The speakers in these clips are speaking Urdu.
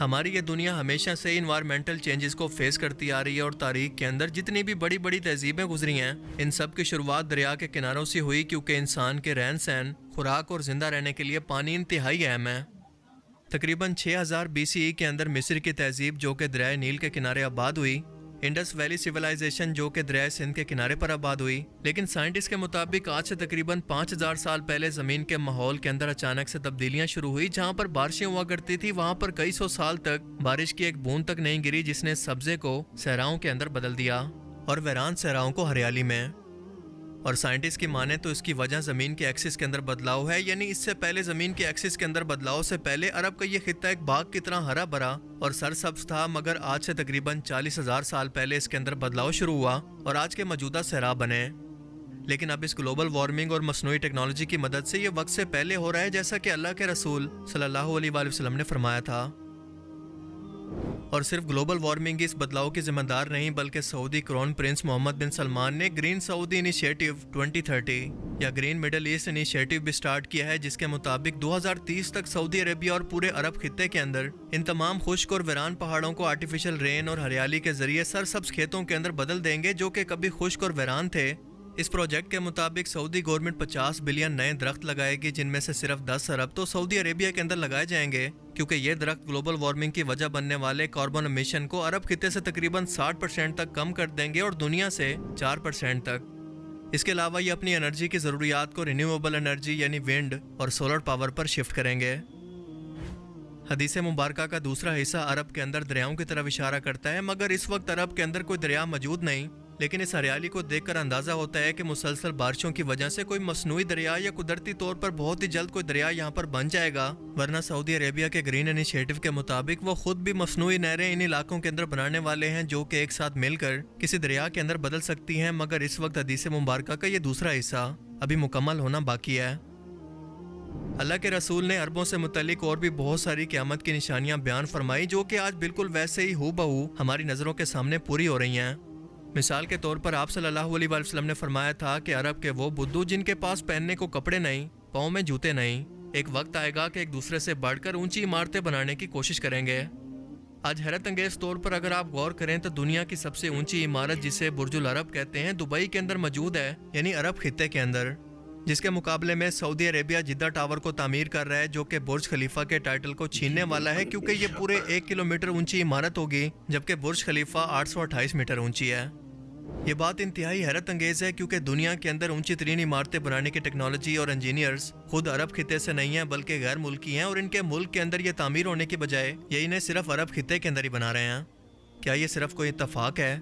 ہماری یہ دنیا ہمیشہ سے انوائرمنٹل چینجز کو فیس کرتی آ رہی ہے، اور تاریخ کے اندر جتنی بھی بڑی بڑی تہذیبیں گزری ہیں ان سب کی شروعات دریا کے کناروں سے ہوئی، کیونکہ انسان کے رہن سہن، خوراک اور زندہ رہنے کے لیے پانی انتہائی اہم ہے۔ تقریباً 6000 BCE کے اندر مصر کی تہذیب جو کہ دریائے نیل کے کنارے آباد ہوئی، انڈس ویلی سویلائزیشن جو کہ دریائے سندھ کے کنارے پر آباد ہوئی، لیکن سائنٹسٹ کے مطابق آج سے تقریباً 5000 سال پہلے زمین کے ماحول کے اندر اچانک سے تبدیلیاں شروع ہوئی۔ جہاں پر بارشیں ہوا کرتی تھی وہاں پر کئی سو سال تک بارش کی ایک بوند تک نہیں گری، جس نے سبزے کو صحراؤں کے اندر بدل دیا اور ویران صحراؤں کو ہریالی میں۔ اور سائنٹسٹ کی مانے تو اس کی وجہ زمین کے ایکسس کے اندر بدلاؤ ہے، یعنی اس سے پہلے زمین کے ایکسس کے اندر بدلاؤ سے پہلے عرب کا یہ خطہ ایک باغ کی طرح ہرا بھرا اور سرسبز تھا، مگر آج سے تقریباً 40,000 سال پہلے اس کے اندر بدلاؤ شروع ہوا اور آج کے موجودہ صحرا بنے۔ لیکن اب اس گلوبل وارمنگ اور مصنوعی ٹیکنالوجی کی مدد سے یہ وقت سے پہلے ہو رہا ہے، جیسا کہ اللہ کے رسول صلی اللہ علیہ وآلہ وسلم نے فرمایا تھا۔ اور صرف گلوبل وارمنگ اس بدلاؤ کی ذمہ دار نہیں، بلکہ سعودی کرون پرنس محمد بن سلمان نے گرین سعودی انیشیٹو 2030 یا گرین مڈل ایسٹ انیشیٹو بھی سٹارٹ کیا ہے، جس کے مطابق 2030 تک سعودی عربیہ اور پورے عرب خطے کے اندر ان تمام خشک اور ویران پہاڑوں کو آرٹیفیشل رین اور ہریالی کے ذریعے سرسبز کھیتوں کے اندر بدل دیں گے جو کہ کبھی خشک اور ویران تھے۔ اس پروجیکٹ کے مطابق سعودی گورنمنٹ 50 بلین نئے درخت لگائے گی، جن میں سے صرف 10 ارب تو سعودی عربیہ کے اندر لگائے جائیں گے، کیونکہ یہ درخت گلوبل وارمنگ کی وجہ بننے والے کاربن امیشن کو عرب خطے سے تقریباً 60% تک کم کر دیں گے اور دنیا سے 4% تک۔ اس کے علاوہ یہ اپنی انرجی کی ضروریات کو رینیویبل انرجی یعنی ونڈ اور سولر پاور پر شفٹ کریں گے۔ حدیث مبارکہ کا دوسرا حصہ عرب کے اندر دریاؤں کی طرف اشارہ کرتا ہے، مگر اس وقت عرب کے اندر کوئی دریا موجود نہیں، لیکن اس ہریالی کو دیکھ کر اندازہ ہوتا ہے کہ مسلسل بارشوں کی وجہ سے کوئی مصنوعی دریا یا قدرتی طور پر بہت ہی جلد کوئی دریا یہاں پر بن جائے گا، ورنہ سعودی عربیہ کے گرین انیشیٹو کے مطابق وہ خود بھی مصنوعی نہریں ان علاقوں کے اندر بنانے والے ہیں جو کہ ایک ساتھ مل کر کسی دریا کے اندر بدل سکتی ہیں، مگر اس وقت حدیث مبارکہ کا یہ دوسرا حصہ ابھی مکمل ہونا باقی ہے۔ اللہ کے رسول نے عربوں سے متعلق اور بھی بہت ساری قیامت کی نشانیاں بیان فرمائی جو کہ آج بالکل ویسے ہی ہو بہو ہماری نظروں کے سامنے پوری ہو رہی ہیں۔ مثال کے طور پر آپ صلی اللہ علیہ وآلہ وسلم نے فرمایا تھا کہ عرب کے وہ بدو جن کے پاس پہننے کو کپڑے نہیں، پاؤں میں جوتے نہیں، ایک وقت آئے گا کہ ایک دوسرے سے بڑھ کر اونچی عمارتیں بنانے کی کوشش کریں گے۔ آج حیرت انگیز طور پر اگر آپ غور کریں تو دنیا کی سب سے اونچی عمارت جسے برج العرب کہتے ہیں دبئی کے اندر موجود ہے، یعنی عرب خطے کے اندر، جس کے مقابلے میں سعودی عربیہ جدہ ٹاور کو تعمیر کر رہا ہے جو کہ برج خلیفہ کے ٹائٹل کو چھیننے والا ہے، کیونکہ یہ پورے 1 کلومیٹر اونچی عمارت ہوگی جبکہ برج خلیفہ 828 میٹر اونچی ہے۔ یہ بات انتہائی حیرت انگیز ہے کیونکہ دنیا کے اندر اونچی ترین عمارتیں بنانے کی ٹیکنالوجی اور انجینئرز خود عرب خطے سے نہیں ہیں بلکہ غیر ملکی ہیں، اور ان کے ملک کے اندر یہ تعمیر ہونے کی بجائے یہ انہیں صرف عرب خطے کے اندر ہی بنا رہے ہیں۔ کیا یہ صرف کوئی اتفاق ہے؟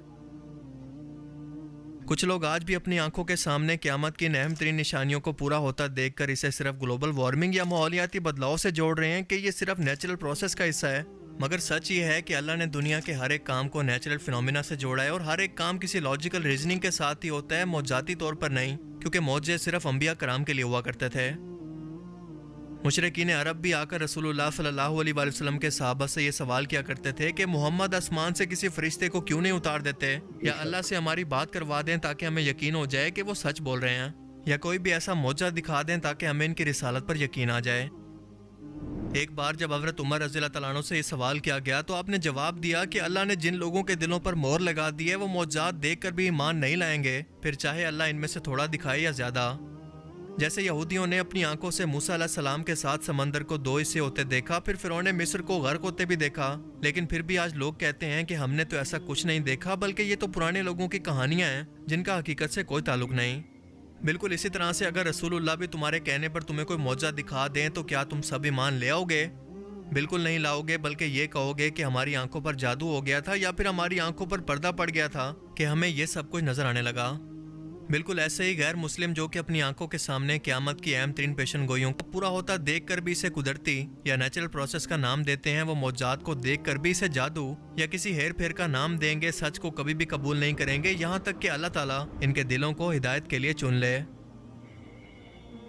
کچھ لوگ آج بھی اپنی آنکھوں کے سامنے قیامت کی اہم ترین نشانیوں کو پورا ہوتا دیکھ کر اسے صرف گلوبل وارمنگ یا ماحولیاتی بدلاؤ سے جوڑ رہے ہیں کہ یہ صرف نیچرل پروسیس کا حصہ ہے، مگر سچ یہ ہے کہ اللہ نے دنیا کے ہر ایک کام کو نیچرل فینومینا سے جوڑا ہے، اور ہر ایک کام کسی لاجیکل ریزننگ کے ساتھ ہی ہوتا ہے، معجزاتی طور پر نہیں، کیونکہ معجزے صرف انبیاء کرام کے لیے ہوا کرتے تھے۔ مشرکین عرب بھی آ کر رسول اللہ صلی اللہ علیہ وآلہ وسلم کے صحابہ سے یہ سوال کیا کرتے تھے کہ محمد آسمان سے کسی فرشتے کو کیوں نہیں اتار دیتے، یا اللہ سے ہماری بات کروا دیں تاکہ ہمیں یقین ہو جائے کہ وہ سچ بول رہے ہیں، یا کوئی بھی ایسا معجزہ دکھا دیں تاکہ ہمیں ان کی رسالت پر یقین آ جائے۔ ایک بار جب حضرت عمر رضی اللہ تعالیٰ عنہ سے یہ سوال کیا گیا تو آپ نے جواب دیا کہ اللہ نے جن لوگوں کے دلوں پر مہر لگا دی ہے وہ معجزات دیکھ کر بھی ایمان نہیں لائیں گے، پھر چاہے اللہ ان میں سے تھوڑا دکھائے یا زیادہ۔ جیسے یہودیوں نے اپنی آنکھوں سے موسیٰ علیہ السلام کے ساتھ سمندر کو 2 حصے ہوتے دیکھا، پھر فرعون مصر کو غرق ہوتے بھی دیکھا، لیکن پھر بھی آج لوگ کہتے ہیں کہ ہم نے تو ایسا کچھ نہیں دیکھا، بلکہ یہ تو پرانے لوگوں کی کہانیاں ہیں جن کا حقیقت سے کوئی تعلق نہیں۔ بالکل اسی طرح سے اگر رسول اللہ بھی تمہارے کہنے پر تمہیں کوئی معجزہ دکھا دیں تو کیا تم سب ایمان لے آؤ گے؟ بالکل نہیں لاؤ گے، بلکہ یہ کہو گے کہ ہماری آنکھوں پر جادو ہو گیا تھا، یا پھر ہماری آنکھوں پر پردہ پڑ گیا تھا کہ ہمیں یہ سب کچھ نظر آنے لگا۔ بالکل ایسے ہی غیر مسلم جو کہ اپنی آنکھوں کے سامنے قیامت کی اہم ترین پیشن گوئیوں کو پورا ہوتا دیکھ کر بھی اسے قدرتی یا نیچرل پروسیس کا نام دیتے ہیں، وہ معجزات کو دیکھ کر بھی اسے جادو یا کسی ہیر پھیر کا نام دیں گے، سچ کو کبھی بھی قبول نہیں کریں گے، یہاں تک کہ اللہ تعالیٰ ان کے دلوں کو ہدایت کے لیے چن لے۔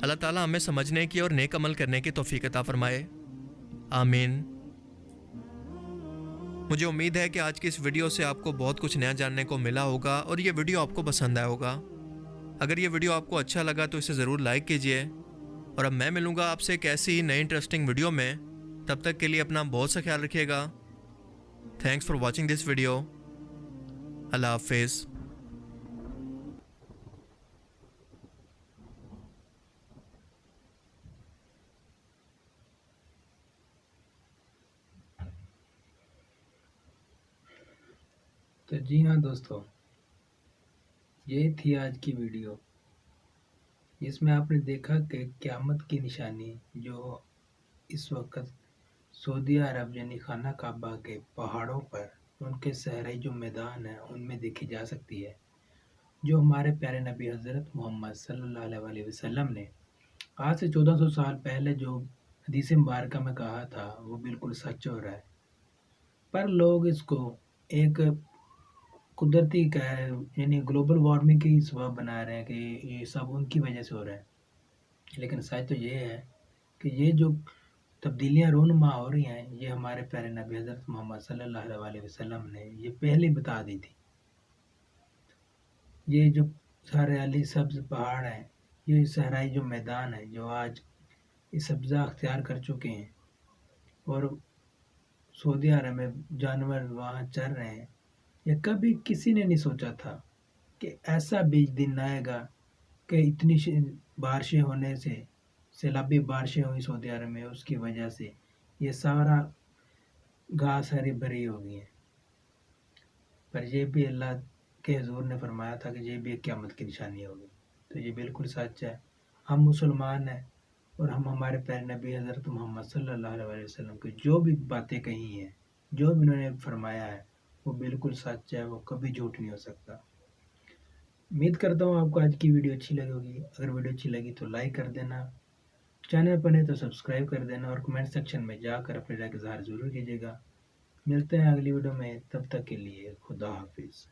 اللہ تعالیٰ ہمیں سمجھنے کی اور نیک عمل کرنے کی توفیق عطا فرمائے، آمین۔ مجھے امید ہے کہ آج کی اس ویڈیو سے آپ کو بہت کچھ نیا جاننے کو ملا ہوگا اور یہ ویڈیو آپ کو پسند آیا ہوگا۔ اگر یہ ویڈیو آپ کو اچھا لگا تو اسے ضرور لائک کیجئے، اور اب میں ملوں گا آپ سے ایک ایسی نئی انٹرسٹنگ ویڈیو میں۔ تب تک کے لیے اپنا بہت سا خیال رکھیے گا. Thanks for watching this video. اللہ حافظ. تو جی ہاں دوستو، یہ تھی آج کی ویڈیو، جس میں آپ نے دیکھا کہ قیامت کی نشانی جو اس وقت سعودی عرب یعنی خانہ کعبہ کے پہاڑوں پر ان کے صحرائی جو میدان ہیں ان میں دیکھی جا سکتی ہے، جو ہمارے پیارے نبی حضرت محمد صلی اللہ علیہ وسلم نے آج سے 1400 سال پہلے جو حدیث مبارکہ میں کہا تھا وہ بالکل سچ ہو رہا ہے. پر لوگ اس کو ایک قدرتی یعنی گلوبل وارمنگ کی سبب بنا رہے ہیں کہ یہ سب ان کی وجہ سے ہو رہا ہے. لیکن سچ تو یہ ہے کہ یہ جو تبدیلیاں رونما ہو رہی ہیں یہ ہمارے پیارے نبی حضرت محمد صلی اللہ علیہ وسلم نے یہ پہلے بتا دی تھی. یہ جو ہریالی سبز پہاڑ ہیں، یہ صحرائی جو میدان ہے جو آج اس سبزہ اختیار کر چکے ہیں اور سعودی عرب میں جانور وہاں چر رہے ہیں، یہ کبھی کسی نے نہیں سوچا تھا کہ ایسا بھی دن آئے گا کہ اتنی بارشیں ہونے سے، سیلابی بارشیں ہوئی سعودی عرب میں، اس کی وجہ سے یہ سارا گھاس ہری بھری ہو گئی ہے. پر یہ بھی اللہ کے حضور نے فرمایا تھا کہ یہ بھی ایک قیامت کی نشانی ہوگی. تو یہ بالکل سچ ہے. ہم مسلمان ہیں اور ہم ہمارے پیارے نبی حضرت محمد صلی اللہ علیہ وسلم کی جو بھی باتیں کہی ہیں، جو بھی انہوں نے فرمایا ہے، وہ بالکل سچ ہے، وہ کبھی جھوٹ نہیں ہو سکتا. امید کرتا ہوں آپ کو آج کی ویڈیو اچھی لگے ہوگی. اگر ویڈیو اچھی لگی تو لائک کر دینا، چینل پر نہیں تو سبسکرائب کر دینا اور کمنٹ سیکشن میں جا کر اپنے رائے کا اظہار ضرور کیجیے گا. ملتے ہیں اگلی ویڈیو میں، تب تک کے لیے خدا حافظ.